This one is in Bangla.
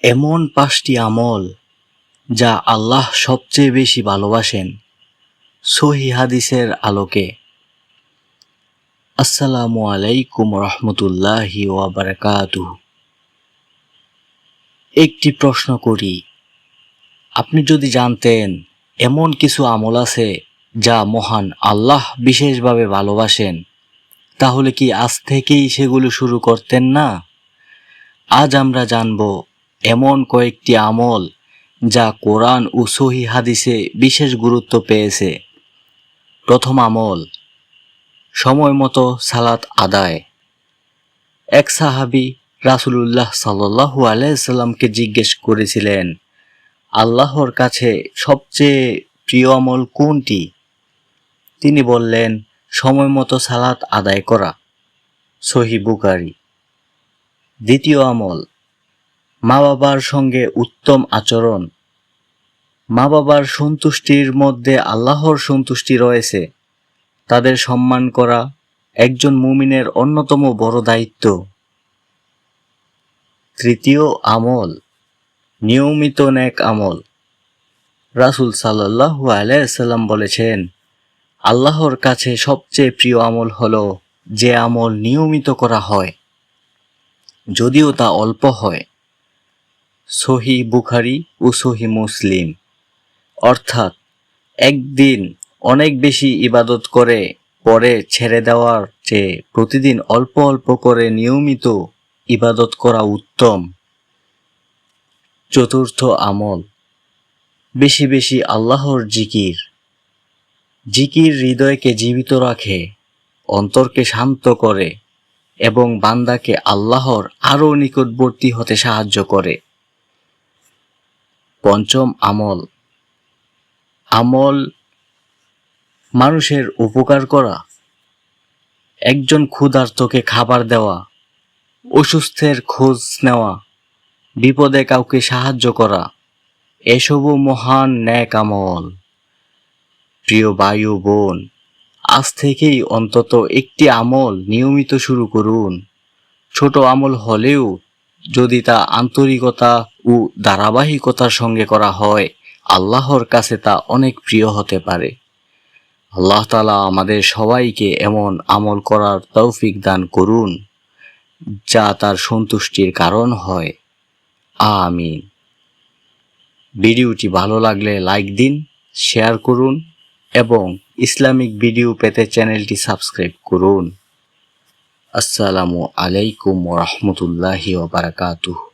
এমন 5টি আমল যা আল্লাহ সবচেয়ে বেশি ভালোবাসেন, সহিহ হাদিসের আলোকে। আসসালামু আলাইকুম রহমতুল্লাহি ওয়া বারাকাতুহু। একটি প্রশ্ন করি, আপনি যদি জানতেন এমন কিছু আমল আছে যা মহান আল্লাহ বিশেষভাবে ভালোবাসেন, তাহলে কি আজ থেকেই সেগুলো শুরু করতেন না? আজ আমরা জানব এমন কয়েকটি আমল যা কোরআন ও সহিহ হাদিসে বিশেষ গুরুত্ব পেয়েছে। প্রথম আমল, সময় মতো সালাত আদায়। এক সাহাবী রাসূলুল্লাহ সাল্লাল্লাহু আলাইহি সাল্লামকে জিজ্ঞেস করেছিলেন, আল্লাহর কাছে সবচেয়ে প্রিয় আমল কোনটি? তিনি বললেন, সময় মতো সালাত আদায় করা। সহিহ বুখারী। দ্বিতীয় আমল, মা বাবার সঙ্গে উত্তম আচরণ। মা বাবার সন্তুষ্টির মধ্যে আল্লাহর সন্তুষ্টি রয়েছে। তাদের সম্মান করা একজন মুমিনের অন্যতম বড় দায়িত্ব। তৃতীয় আমল, নিয়মিত নেক আমল। রাসূল সাল্লাল্লাহু আলাইহি সাল্লাম বলেছেন, আল্লাহর কাছে সবচেয়ে প্রিয় আমল হলো যে আমল নিয়মিত করা হয়, যদিও তা অল্প হয়। সহিহ বুখারী ও সহিহ মুসলিম। অর্থাৎ একদিন অনেক বেশি ইবাদত করে পরে ছেড়ে দেওয়ার চেয়ে প্রতিদিন অল্প অল্প করে নিয়মিত ইবাদত করা উত্তম। চতুর্থ আমল, বেশি বেশি আল্লাহর জিকির। জিকির হৃদয়কে জীবিত রাখে, অন্তরকে শান্ত করে এবং বান্দাকে আল্লাহর আরও নিকটবর্তী হতে সাহায্য করে। পঞ্চম আমল, মানুষের উপকার করা। একজন ক্ষুধার্তকে খাবার দেওয়া, অসুস্থের খোঁজ নেওয়া, বিপদে কাউকে সাহায্য করা, এসবও মহান নেক আমল। প্রিয় ভাই ও বোন, আজ থেকেই অন্তত একটি আমল নিয়মিত শুরু করুন। ছোট আমল হলেও যদি তা আন্তরিকতা ও ধারাবাহিকতার সঙ্গে করা হয়, আল্লাহর কাছে তা অনেক প্রিয় হতে পারে। আল্লাহ তাআলা আমাদের সবাইকে এমন আমল করার তৌফিক দান করুন যা তার সন্তুষ্টির কারণ হয়। আমিন। ভিডিওটি ভালো লাগলে লাইক দিন, শেয়ার করুন এবং ইসলামিক ভিডিও পেতে চ্যানেলটি সাবস্ক্রাইব করুন। আসসালামু আলাইকুম ওয়া রাহমাতুল্লাহি ওয়া বারাকাতুহু।